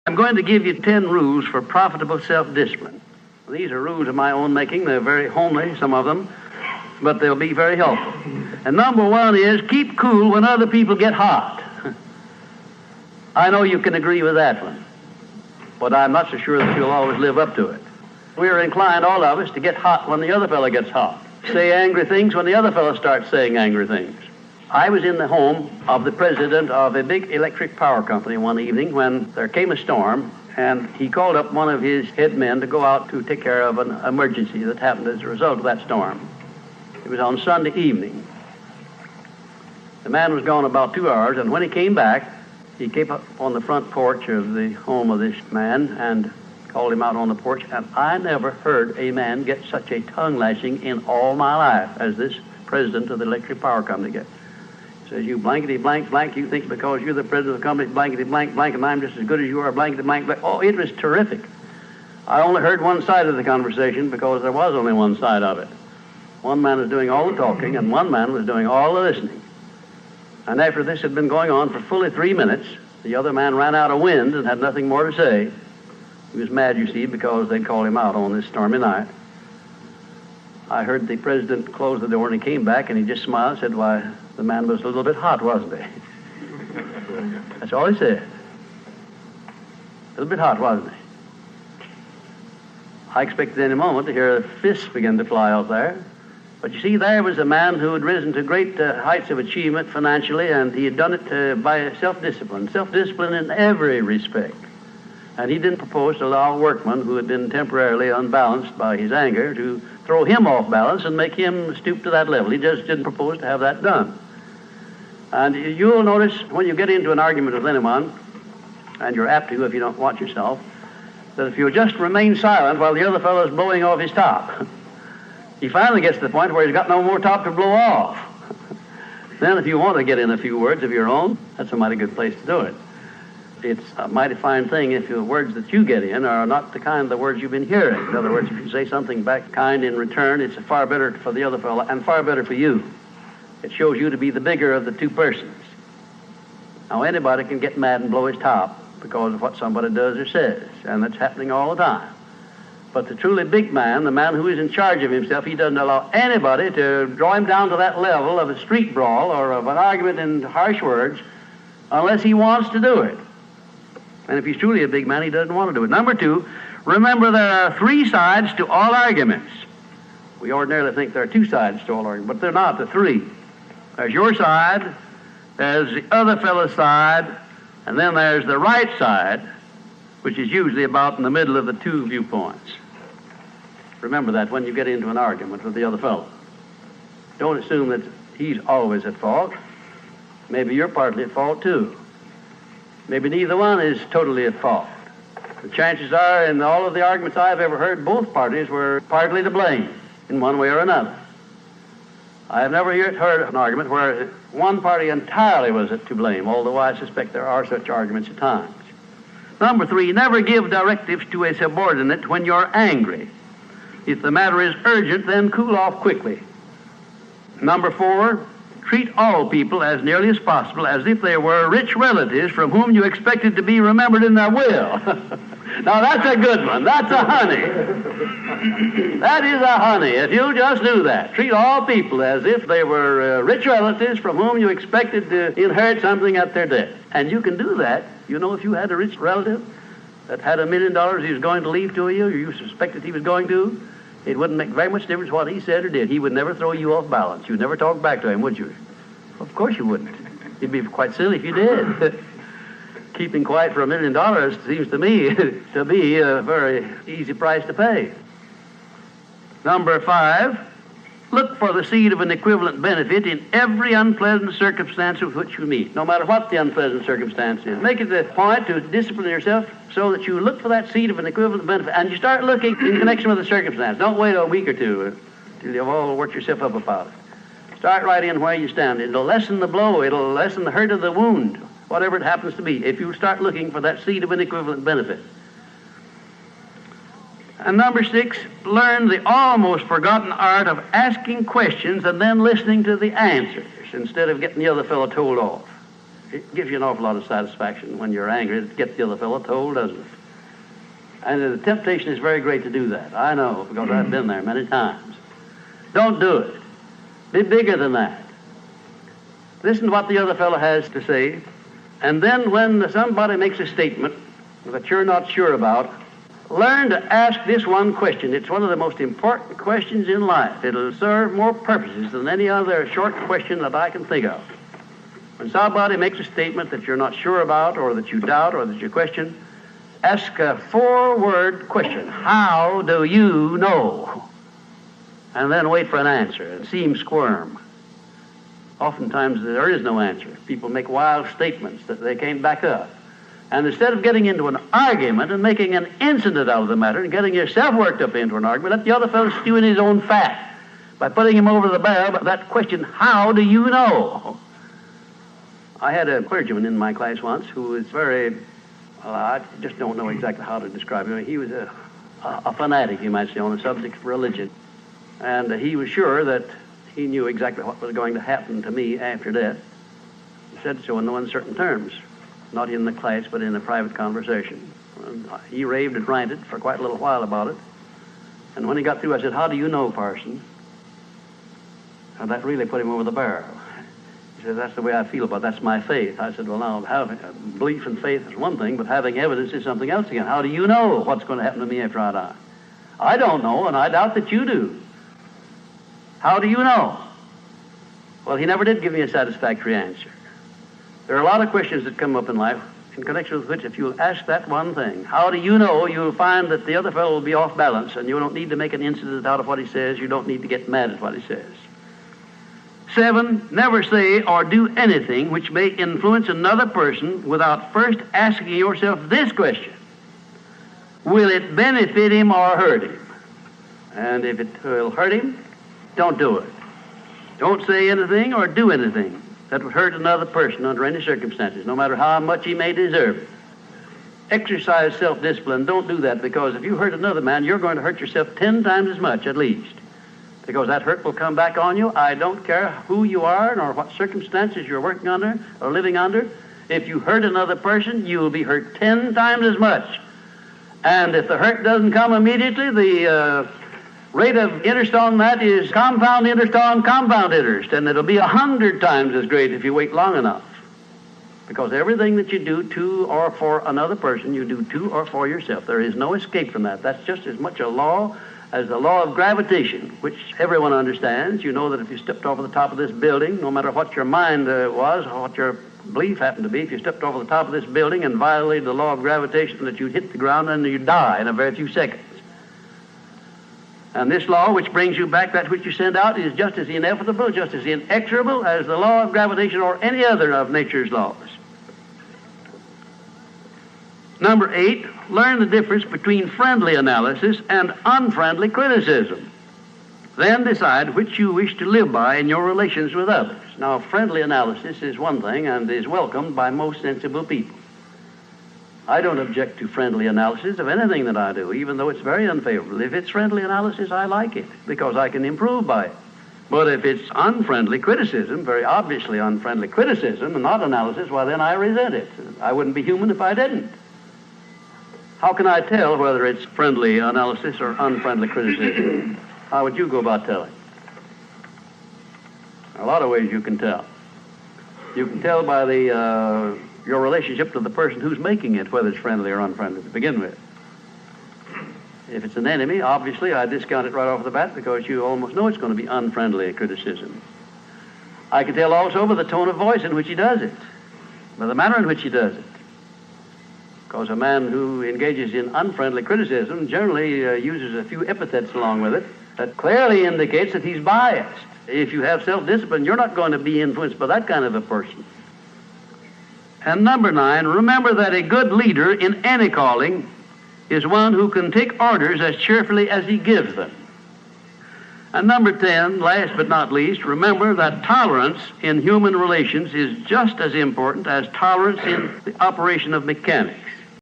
I'm going to give you 10 rules for profitable self-discipline. These are rules of my own making. They're very homely, some of them, but they'll be very helpful. And number one is keep cool when other people get hot. I know you can agree with that one, but I'm not so sure that you'll always live up to it. We're inclined, all of us, to get hot when the other fellow gets hot. Say angry things when the other fellow starts saying angry things. I was in the home of the president of a big electric power company one evening when there came a storm, and he called up one of his head men to go out to take care of an emergency that happened as a result of that storm. It was on Sunday evening. The man was gone about 2 hours, and when he came back, he came up on the front porch of the home of this man and called him out on the porch, and I never heard a man get such a tongue lashing in all my life as this president of the electric power company gets. He says, you blankety blank blank, you think because you're the president of the company, blankety blank blank, and I'm just as good as you are, blankety blank blank. Oh, it was terrific. I only heard one side of the conversation because there was only one side of it. One man was doing all the talking, and one man was doing all the listening. And after this had been going on for fully 3 minutes, the other man ran out of wind and had nothing more to say. He was mad, you see, because they'd called him out on this stormy night. I heard the president close the door, and he came back, and he just smiled and said, why, the man was a little bit hot, wasn't he? That's all he said. A little bit hot, wasn't he? I expected any moment to hear fists begin to fly out there. But you see, there was a man who had risen to great heights of achievement financially, and he had done it by self-discipline in every respect. And he didn't propose to allow a workman who had been temporarily unbalanced by his anger to throw him off balance and make him stoop to that level. He just didn't propose to have that done. And you'll notice when you get into an argument with anyone, and you're apt to if you don't watch yourself, that if you'll just remain silent while the other fellow's blowing off his top, he finally gets to the point where he's got no more top to blow off. Then if you want to get in a few words of your own, that's a mighty good place to do it. It's a mighty fine thing if the words that you get in are not the kind of the words you've been hearing. In other words, if you say something back kind in return, it's far better for the other fellow and far better for you. It shows you to be the bigger of the two persons. Now, anybody can get mad and blow his top because of what somebody does or says, and that's happening all the time. But the truly big man, the man who is in charge of himself, he doesn't allow anybody to draw him down to that level of a street brawl or of an argument in harsh words unless he wants to do it. And if he's truly a big man, he doesn't want to do it. Number two, remember there are 3 sides to all arguments. We ordinarily think there are 2 sides to all arguments, but they're not, the 3. There's your side, there's the other fellow's side, and then there's the right side, which is usually about in the middle of the 2 viewpoints. Remember that when you get into an argument with the other fellow. Don't assume that he's always at fault. Maybe you're partly at fault too. Maybe neither one is totally at fault. The chances are, in all of the arguments I've ever heard, both parties were partly to blame in one way or another. I have never yet heard an argument where one party entirely was to blame, although I suspect there are such arguments at times. Number 3, never give directives to a subordinate when you're angry. If the matter is urgent, then cool off quickly. Number 4, treat all people as nearly as possible as if they were rich relatives from whom you expected to be remembered in their will. Now that's a good one. That's a honey. That is a honey. If you just do that, treat all people as if they were rich relatives from whom you expected to inherit something at their death. And you can do that. You know, if you had a rich relative that had $1 million he was going to leave to you, or you suspected he was going to, it wouldn't make very much difference what he said or did. He would never throw you off balance. You'd never talk back to him, would you? Of course you wouldn't. It'd be quite silly if you did. Keeping quiet for $1 million seems to me to be a very easy price to pay. Number 5, look for the seed of an equivalent benefit in every unpleasant circumstance with which you meet, no matter what the unpleasant circumstance is. Make it a point to discipline yourself so that you look for that seed of an equivalent benefit, and you start looking in connection with the circumstance. Don't wait a week or two till you've all worked yourself up about it. Start right in where you stand. It'll lessen the blow. It'll lessen the hurt of the wound, whatever it happens to be, if you start looking for that seed of an equivalent benefit. And number 6, learn the almost forgotten art of asking questions and then listening to the answers instead of getting the other fellow told off. It gives you an awful lot of satisfaction when you're angry to get the other fellow told, doesn't it? And the temptation is very great to do that. I know, because I've been there many times. Don't do it. Be bigger than that. Listen to what the other fellow has to say, and then when somebody makes a statement that you're not sure about, learn to ask this one question. It's one of the most important questions in life. It'll serve more purposes than any other short question that I can think of. When somebody makes a statement that you're not sure about, or that you doubt, or that you question, ask a 4-word question. How do you know? And then wait for an answer and see him squirm. Oftentimes there is no answer. People make wild statements that they can't back up. And instead of getting into an argument and making an incident out of the matter and getting yourself worked up into an argument, let the other fellow stew in his own fat by putting him over the barrel of that question, how do you know? I had a clergyman in my class once who was very, I just don't know exactly how to describe him. He was a fanatic, you might say, on the subject of religion. And he was sure that he knew exactly what was going to happen to me after death. He said so in no uncertain terms, not in the class, but in a private conversation. And he raved and ranted for quite a little while about it. And when he got through, I said, how do you know, parson? And that really put him over the barrel. He said, that's the way I feel about it. That's my faith. I said, well, now, having belief and faith is one thing, but having evidence is something else again. How do you know what's going to happen to me after I die? I don't know, and I doubt that you do. How do you know? Well, he never did give me a satisfactory answer. There are a lot of questions that come up in life in connection with which, if you'll ask that one thing, how do you know, you'll find that the other fellow will be off balance, and you don't need to make an incident out of what he says. You don't need to get mad at what he says. 7, never say or do anything which may influence another person without first asking yourself this question: will it benefit him or hurt him? And if it will hurt him, don't do it. Don't say anything or do anything that would hurt another person under any circumstances, no matter how much he may deserve it. Exercise self-discipline. Don't do that, because if you hurt another man, you're going to hurt yourself 10 times as much at least, because that hurt will come back on you. I don't care who you are nor what circumstances you're working under or living under. If you hurt another person, you will be hurt 10 times as much. And if the hurt doesn't come immediately, the rate of interest on that is compound interest on compound interest, and it'll be 100 times as great if you wait long enough. Because everything that you do to or for another person, you do to or for yourself. There is no escape from that. That's just as much a law as the law of gravitation, which everyone understands. You know that if you stepped over the top of this building, no matter what your mind was or what your belief happened to be, if you stepped over the top of this building and violated the law of gravitation, that you'd hit the ground and you'd die in a very few seconds. And this law, which brings you back that which you send out, is just as inevitable, just as inexorable as the law of gravitation or any other of nature's laws. Number 8, learn the difference between friendly analysis and unfriendly criticism. Then decide which you wish to live by in your relations with others. Now, friendly analysis is one thing and is welcomed by most sensible people. I don't object to friendly analysis of anything that I do, even though it's very unfavorable. If it's friendly analysis, I like it, because I can improve by it. But if it's unfriendly criticism, very obviously unfriendly criticism, and not analysis, well, then I resent it. I wouldn't be human if I didn't. How can I tell whether it's friendly analysis or unfriendly criticism? How would you go about telling? There are a lot of ways you can tell. You can tell by your relationship to the person who's making it, whether it's friendly or unfriendly to begin with. If it's an enemy, obviously I discount it right off the bat, because you almost know it's going to be unfriendly criticism. I can tell also by the tone of voice in which he does it, by the manner in which he does it. Because a man who engages in unfriendly criticism generally uses a few epithets along with it that clearly indicates that he's biased. If you have self-discipline, you're not going to be influenced by that kind of a person. And number 9, remember that a good leader in any calling is one who can take orders as cheerfully as he gives them. And number 10, last but not least, remember that tolerance in human relations is just as important as tolerance in the operation of mechanics.